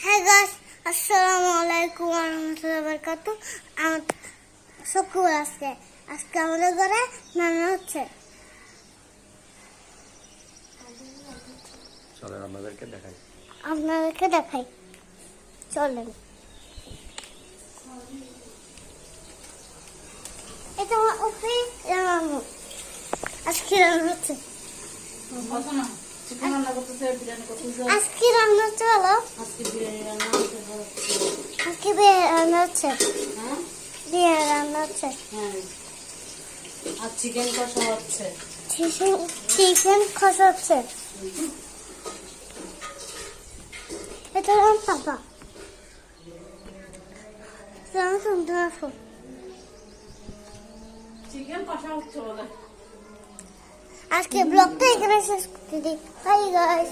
হ্যাঁ গাইস, আসসালামু আলাইকুম ওয়া রাহমাতুল্লাহি ওয়া বারাকাতুহু। আমার শুক্রবার আজকে আমাদের ঘরে রান্না হচ্ছে। চলেন আপনাদেরকে দেখাই চলেন। এটা আমার উপরে রান্না আজকে রান্না হচ্ছে। আজকে রান্না হচ্ছে হলো আজকে বিরিয়ানি রান্না হচ্ছে। বিরিয়ানি রান্না হচ্ছে। আর চিকেন কষা হচ্ছে। চিকেন কষা হচ্ছে। এটা আমার পাপা। চিকেন কষা হচ্ছে বলে আজকে ব্লগটা এখানে শেষ করতে দিই। Bye guys.